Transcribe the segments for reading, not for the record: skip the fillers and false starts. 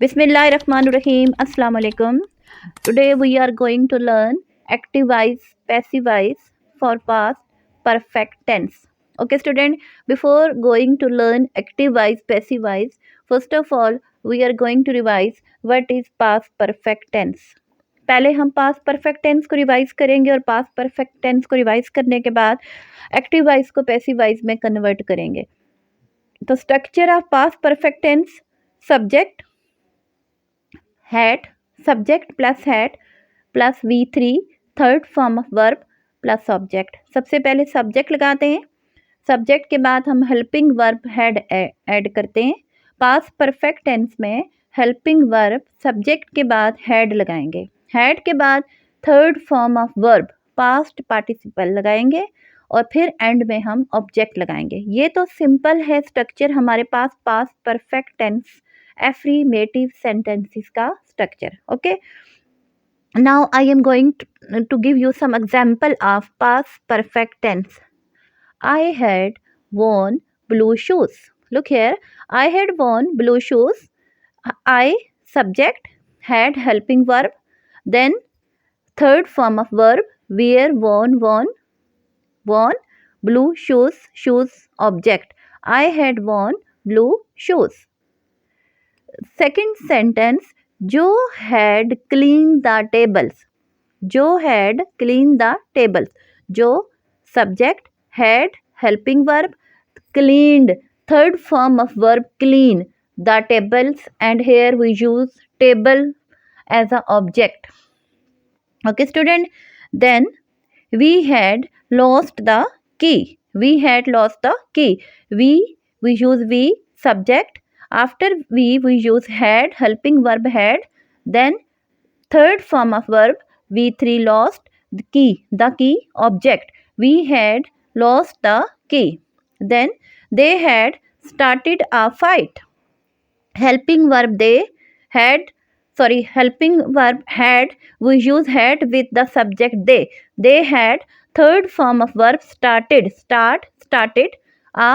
Bismillahirrahmanirrahim. Assalamu alaikum. Today we are going to learn active voice, passive voice for past perfect tense. Okay, student. Before going to learn active voice, passive voice, first of all we are going to revise what is past perfect tense. पहले हम past perfect tense को revise करेंगे और past perfect tense को revise करने के बाद active voice को पैसिव वॉइस में कन्वर्ट करेंगे. तो structure of past perfect tense: subject, had, subject plus had plus V3 third form of verb plus object. सबसे पहले सब्जेक्ट लगाते हैं. सब्जेक्ट के बाद हम हेल्पिंग वर्ब हैड ऐड करते हैं. पास्ट परफेक्ट टेंस में हेल्पिंग वर्ब सब्जेक्ट के बाद हैड लगाएंगे. हैड के बाद third form of verb past participle लगाएंगे और फिर एंड में हम ऑब्जेक्ट लगाएंगे. ये तो सिंपल है स्ट्रक्चर हमारे पास past perfect tense affirmative sentences का structure. Okay, now I am going to give you some example of past perfect tense. I had worn blue shoes. Look here, I had worn blue shoes. I subject, had helping verb, then third form of verb wear, worn, blue shoes object. I had worn blue shoes. Second sentence, जो had clean the tables. Joe had clean the tables. Joe subject, had helping verb, cleaned third form of verb clean the tables and here we use table as a object. Okay student, then we had lost the key. We had lost the key. We use we subject. After we use had helping verb had, then third form of verb V3 lost the key object. We had lost the key. Then they had started a fight. Helping verb helping verb had, we use had with the subject they had third form of verb started a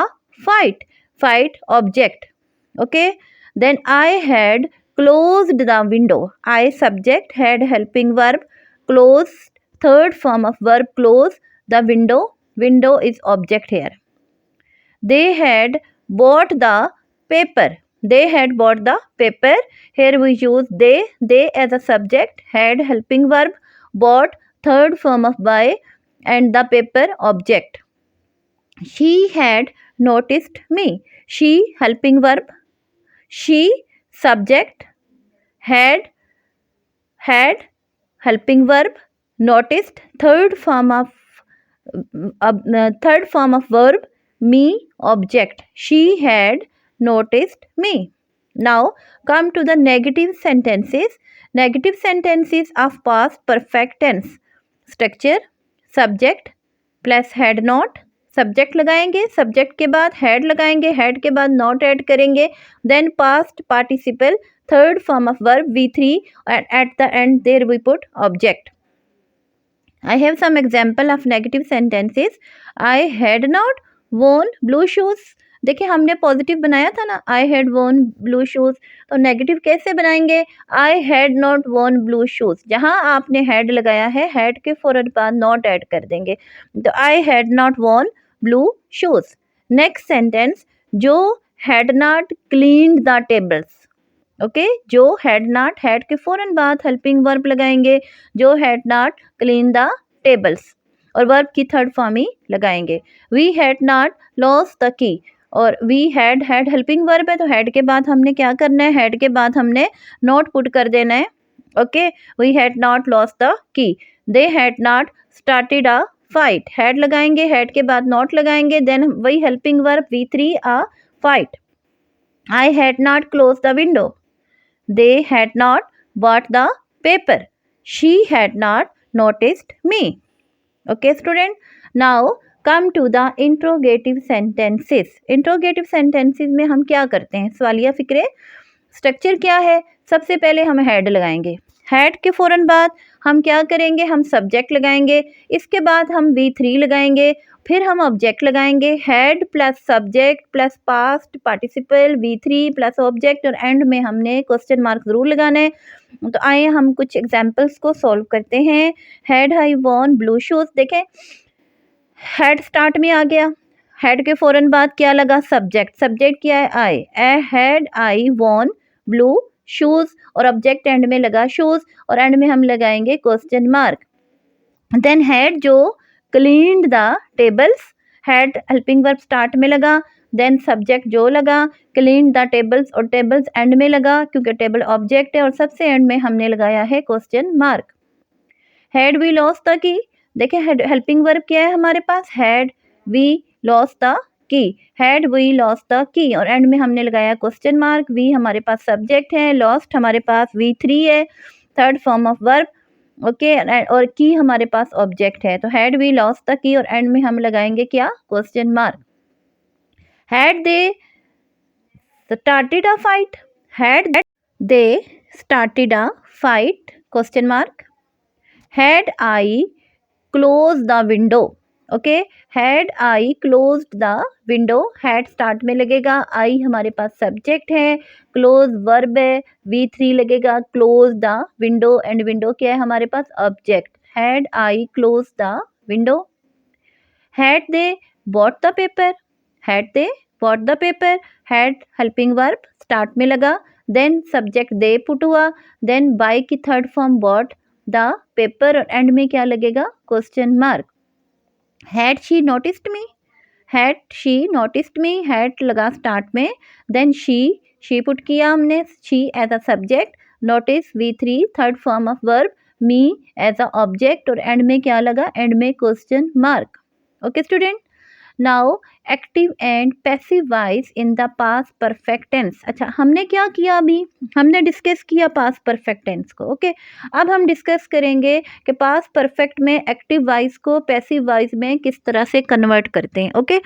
fight object. Okay, then I had closed the window. I subject, had helping verb, close third form of verb close the window is object here. They had bought the paper. They had bought the paper. Here we use they as a subject, had helping verb, bought third form of buy and the paper object. She had noticed me. She helping verb, she subject, had helping verb, noticed third form of verb me object. She had noticed me. Now come to the negative sentences. Negative sentences of past perfect tense. Structure: subject plus had not. Subject लगाएंगे, subject के बाद had लगाएंगे, had के बाद not add करेंगे. Then past participle third form of verb V3 and at the end there we put object. I have some example of negative sentences. I had not worn blue shoes. देखिए हमने positive बनाया था ना, I had worn blue shoes. तो negative कैसे बनाएंगे? I had not worn blue shoes. जहाँ आपने हैड लगाया है, हैड के फौरन बाद नॉट ऐड कर देंगे. तो I had not worn blue shoes. Next sentence, जो had not cleaned the tables. Okay, जो हैड नॉट, हैड के फौरन बाद हेल्पिंग वर्ब लगाएंगे. जो had not clean the tables और वर्ब की थर्ड फॉर्म ही लगाएंगे. We had not lost the key और वी हैड हेल्पिंग वर्ब है तो हैड के बाद हमने क्या करना है, हैड के बाद हमने नॉट पुट कर देना है. Okay, we had not lost the key. They had not started a fight. Had लगाएंगे, हैड के बाद नॉट लगाएंगे, देन वही helping verb V3 a fight. I had not close the window. They had not bought the paper. She had not noticed me. Okay student, now come to the interrogative sentences. इंट्रोगेटिव सेंटेंसेस में हम क्या करते हैं? सवालिया फिक्रे. Structure क्या है? सबसे पहले हम हैड लगाएंगे. हैड के फ़ौरन बाद हम क्या करेंगे, हम सब्जेक्ट लगाएंगे, इसके बाद हम V3 लगाएंगे, फिर हम ऑब्जेक्ट लगाएंगे, had plus subject plus past participle V3 plus object और एंड में हमने क्वेश्चन मार्क ज़रूर लगाना है। तो आइए हम कुछ एग्जांपल्स को सॉल्व करते हैं। Had I von blue shoes, देखें हैड स्टार्ट में आ गया, हैड के फ़ौरन बाद क्या लगा, सब्जेक्ट, सब्जेक्ट क्या है, I, a had I von blue shoes और ऑब्जेक्ट एंड में लगा शूज़ और एंड में हम लगाएंगे क्वेश्चन मार्क। देन हैड जो cleaned the tables, had helping verb start में लगा, देन सब्जेक्ट जो लगा, क्लीन द टेबल्स और टेबल्स एंड में लगा क्योंकि टेबल ऑब्जेक्ट है और सबसे एंड में हमने लगाया है question mark. Had we lost the key, देखिए हेल्पिंग वर्ब क्या है हमारे पास, had we lost the key, had we lost the key और एंड में हमने लगाया क्वेश्चन मार्क। वी हमारे पास सब्जेक्ट है, लॉस्ट हमारे पास V3 है, third form of verb, okay, और की हमारे पास ऑब्जेक्ट है। तो had we lost the key और एंड में हम लगाएंगे क्या, question mark. Had they started a fight, had they started a fight, question mark. Had I close the window, okay, had I close the window, had start में लगेगा, I हमारे पास subject है, क्लोज वर्ब है, V3 लगेगा, close the window end window क्या है हमारे पास, object, had I close the window. Had they bought the paper, had they bought the paper, had helping verb start में लगा, देन सब्जेक्ट दे पुट हुआ, then buy की third form bought the paper और end में क्या लगेगा, question mark. Had she noticed me, had she noticed me, had लगा start में, देन शी पुट किया हमने, she as a subject, notice V3 third form of verb, me as a object और end में क्या लगा, एंड में question mark. Okay student, now active and passive voice in the past perfect tense. अच्छा, हमने क्या किया अभी, हमने डिस्कस किया पास्ट परफेक्ट टेंस को, ओके। अब हम डिस्कस करेंगे कि पास्ट परफेक्ट में एक्टिव वॉइस को पैसिव वॉइस में किस तरह से कन्वर्ट करते हैं, ओके।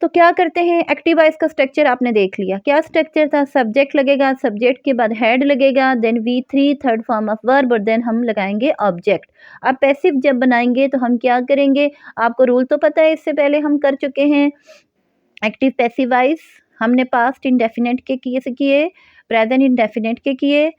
तो क्या करते हैं, एक्टिव वॉइस का स्ट्रक्चर आपने देख लिया, क्या स्ट्रक्चर था, सब्जेक्ट लगेगा, सब्जेक्ट के बाद हेड लगेगा, then V3 third form of verb और देन हम लगाएंगे ऑब्जेक्ट। अब पैसिव जब बनाएंगे तो हम क्या करेंगे, आपको रूल तो पता है, इससे पहले हम कर चुके हैं। एक्टिव पैसिव वॉइस हमने पास्ट इंडेफिनेट के किए, प्रेजेंट इंडेफिनेट के किए,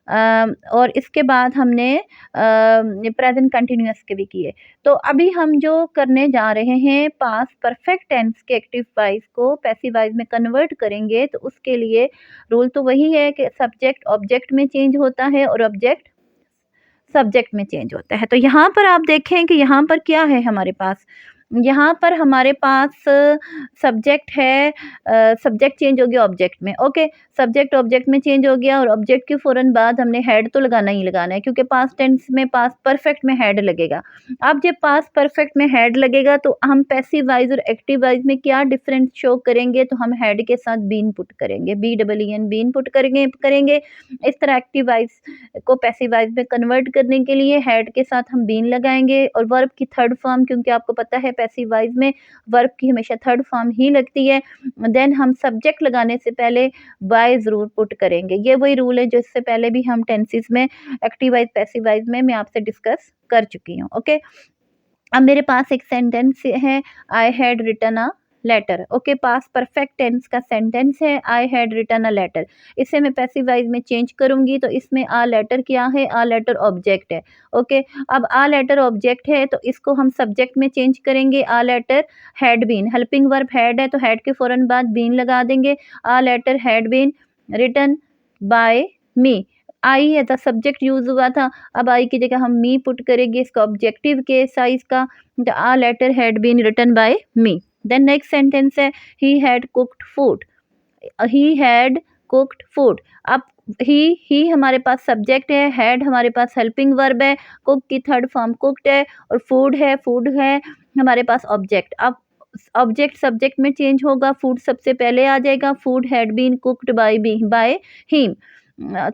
और इसके बाद हमने प्रेजेंट कंटिन्यूअस के भी किए। तो अभी हम जो करने जा रहे हैं, पास्ट परफेक्ट टेंस के एक्टिव वॉइस को पैसिव वॉइस में कन्वर्ट करेंगे, तो उसके लिए रूल तो वही है कि सब्जेक्ट ऑब्जेक्ट में चेंज होता है और ऑब्जेक्ट सब्जेक्ट में चेंज होता है। तो यहाँ पर आप देखें कि यहाँ पर क्या है हमारे पास, यहाँ पर हमारे पास सब्जेक्ट है, सब्जेक्ट चेंज हो गया ऑब्जेक्ट में, ओके, सब्जेक्ट ऑब्जेक्ट में चेंज हो गया और ऑब्जेक्ट के फ़ौरन बाद हमने हेड तो लगाना ही लगाना है क्योंकि पास्ट टेंस में पास्ट परफेक्ट में हेड लगेगा। अब जब पास्ट परफेक्ट में हेड लगेगा तो हम पैसिव वाइज और एक्टिव वाइज में क्या डिफरेंस शो करेंगे, तो हम हेड के साथ बीन पुट करेंगे, BEEN बीन पुट करेंगे। इस तरह एक्टिव वाइज को पैसिव वाइज में कन्वर्ट करने के लिए हेड के साथ हम बीन लगाएंगे और वर्ब की थर्ड फॉर्म, क्योंकि आपको पता है पैसिव वाइज में वर्ब की हमेशा थर्ड फॉर्म ही लगती है, देन हम सब्जेक्ट लगाने से पहले बाय ज़रूर पुट करेंगे। ये वही रूल है जो इससे पहले भी हम टेंसेस में एक्टिव वाइज पैसिव वाइज में मैं आपसे डिस्कस कर चुकी हूँ, ओके। अब मेरे पास एक सेंटेंस है, I had written a letter, okay, past perfect tense का सेंटेंस है, I had written a letter. इसे मैं पैसिव वाइज में चेंज करूंगी तो इसमें आ लेटर क्या है, आ लेटर ऑब्जेक्ट है, ओके। अब आ लेटर ऑब्जेक्ट है तो इसको हम सब्जेक्ट में चेंज करेंगे, a letter had been, helping verb had है तो हैड के फौरन बाद बीन लगा देंगे, a letter had been written by me, I as a subject use हुआ था, अब आई की जगह हम मी पुट करेंगे, इसका ऑब्जेक्टिव के साइज का, a letter had been written by me. Then next sentence है, he had cooked food, he had cooked food. अब ही हमारे पास सब्जेक्ट है, हैड हमारे पास हेल्पिंग वर्ब है, कुक की थर्ड फॉर्म कुक्ड है और फूड है हमारे पास ऑब्जेक्ट। अब ऑब्जेक्ट सब्जेक्ट में चेंज होगा, फूड सबसे पहले आ जाएगा, food had been cooked by him,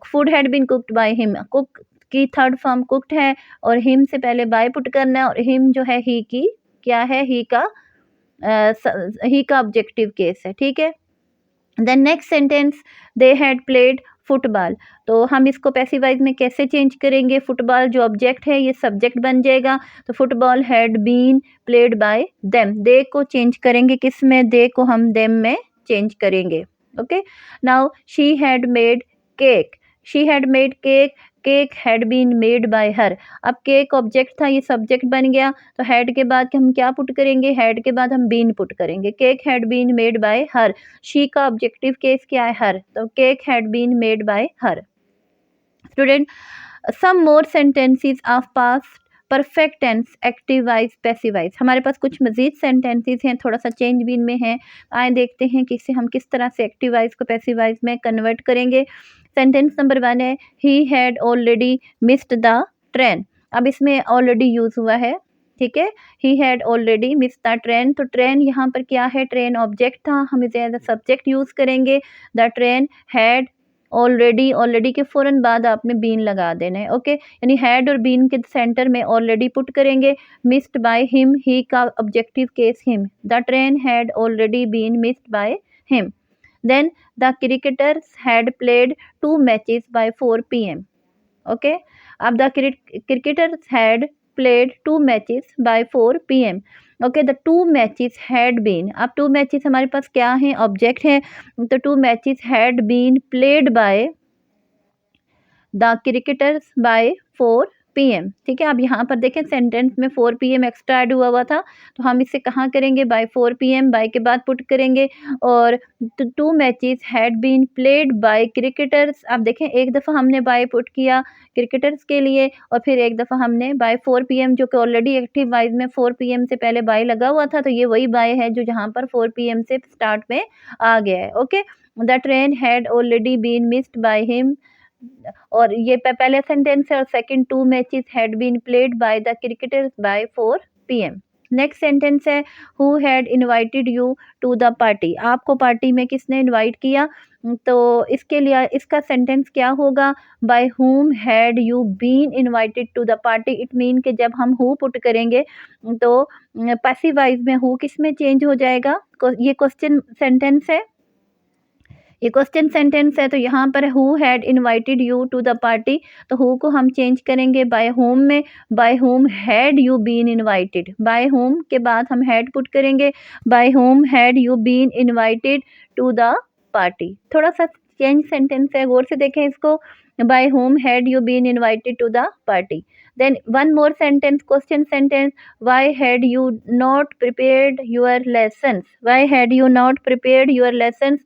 food had been cooked by him, cook की थर्ड फॉर्म कुक्ड है और हिम से पहले बाय पुट करना है और हिम जो है ही की क्या है, ही का ऑब्जेक्टिव केस है, ठीक है। Then next sentence, they had played football. तो हम इसको पैसिवाइज में कैसे चेंज करेंगे, फुटबॉल जो ऑब्जेक्ट है ये सब्जेक्ट बन जाएगा, तो football had been played by them, they को चेंज करेंगे किस में, दे को हम देम में चेंज करेंगे। Okay, now she had made cake, she had made cake, cake had been made by her. अब केक ऑब्जेक्ट था, ये सब्जेक्ट बन गया, तो हैड के बाद हम क्या पुट करेंगे, हैड के बाद हम बीन पुट करेंगे। Cake had been made by her, she का ऑब्जेक्टिव केस क्या है, हर, तो cake had been made by her. Student, some more sentences of past perfect tense, active wise, passive wise. हमारे पास कुछ मजीद सेंटेंसेस हैं, थोड़ा सा चेंज भी इनमें है। आए देखते हैं कि इसे हम किस तरह से एक्टिव वाइज को पैसिव वाइज में कन्वर्ट करेंगे। सेंटेंस नंबर 1 है, he had already missed the train. अब इसमें ऑलरेडी यूज हुआ है, ठीक है, he had already missed the train, तो ट्रेन यहाँ पर क्या है, ट्रेन ऑब्जेक्ट था, हम इसे एज अ सब्जेक्ट यूज करेंगे। The train had already, already के फ़ौरन बाद आपने बीन लगा देना है। ओके, यानी हैड और बीन के सेंटर में ऑलरेडी पुट करेंगे। मिस्ड बाय हिम, ही का objective case him, the train had already been missed by him. Then the cricketers had played 2 matches by 4 PM। Okay, अब the cricketers had played 2 matches by 4 PM। Okay, the 2 matches had been, अब 2 matches हमारे पास क्या हैं, object है, तो 2 matches had been played by the cricketers by 4 PM। ठीक है, अब यहाँ पर देखें सेंटेंस में 4 PM एक्स्ट्रा ऐड हुआ था, तो हम इसे कहाँ करेंगे, बाय 4 PM, बाय के बाद पुट करेंगे। और 2 matches had been played by cricketers, अब देखें एक दफ़ा हमने बाय पुट किया क्रिकेटर्स के लिए, और फिर एक दफ़ा हमने बाय 4 PM, जो कि ऑलरेडी एक्टिव वाइज में 4 PM से पहले बाय लगा हुआ था, तो ये वही बाय है जो जहाँ पर 4 PM से स्टार्ट में आ गया है। Okay, the train had already been missed by him, और ये पहले सेंटेंस है, और second 2 matches had been played by the cricketers by 4 PM। Next sentence है, who had invited you to the party, आपको पार्टी में किसने इनवाइट किया, तो इसके लिए इसका सेंटेंस क्या होगा, by whom had you been invited to the party. It mean कि जब हम हु पुट करेंगे तो पैसिव वाइज में हु किस में चेंज हो जाएगा, ये क्वेश्चन सेंटेंस है, ये क्वेश्चन सेंटेंस है, तो यहाँ पर who had invited you to the party, तो हु को हम चेंज करेंगे बाय होम में, by whom had you been invited, by whom के बाद हम हैड पुट करेंगे, by whom had you been invited to the party. थोड़ा सा चेंज सेंटेंस है, गौर से देखें इसको, by whom had you been invited to the party. Then one more sentence, question sentence, why had you not prepared your lessons, why had you not prepared your lessons,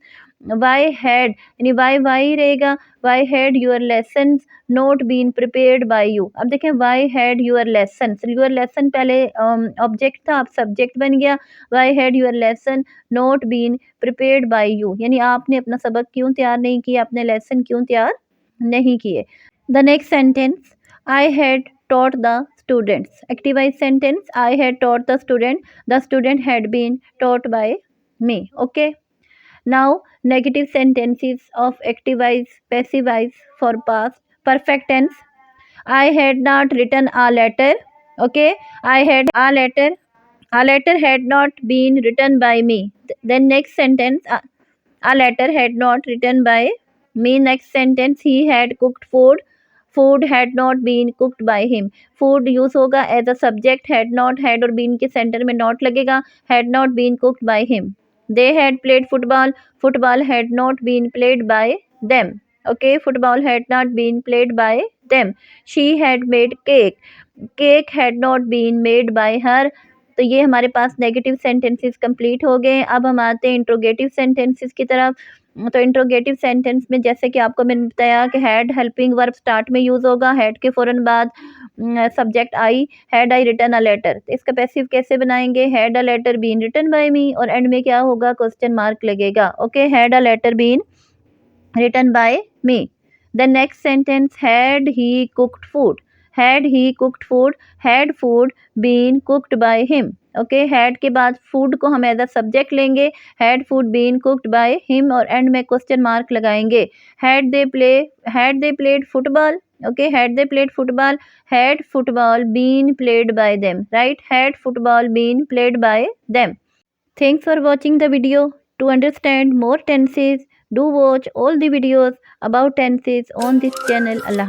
why had यानी why रहेगा, why had your lessons not been prepared by you. अब देखें why had your lessons, your lesson पहले object था, अब subject बन गया, why had your lesson not been prepared by you, यानी आपने अपना सबक क्यों तैयार नहीं किया, अपने लेसन क्यों तैयार नहीं किए। The next sentence, I had taught the students, activized sentence, I had taught the student, the student had been taught by me। okay, now negative sentences of activized, passivized for past perfect tense, I had not written a letter। okay, I had a letter had not been written by me। Then next sentence, a letter had not written by me। next sentence, he had cooked food, food had not been cooked by him। food use होगा as a subject, had not, had और been के centre में not लगेगा, had not been cooked by him। they had played football, football had not been played by them। okay, football had not been played by them। she had made cake, cake had not been made by her। तो ये हमारे पास negative sentences complete हो गए। अब हम आते हैं interrogative sentences की तरफ। तो इंट्रोगेटिव सेंटेंस में जैसे कि आपको मैंने बताया कि हैड हेल्पिंग वर्ब स्टार्ट में यूज़ होगा, हैड के फ़ौरन बाद subject I, had I written a letter. तो इसका पैसिव कैसे बनाएंगे, had a letter been written by me, और एंड में क्या होगा, क्वेश्चन मार्क लगेगा। Okay, had a letter been written by me। The next sentence, had he cooked food, had he cooked food, had food been cooked by him। Okay, had के बाद food को हम as a subject लेंगे, had food been cooked by him, और end में question mark लगाएंगे। Had they played football, okay, had they played football, had football been played by them, right, had football been played by them. Thanks for watching the video. To understand more tenses, Do watch all the videos about tenses on this channel. Allah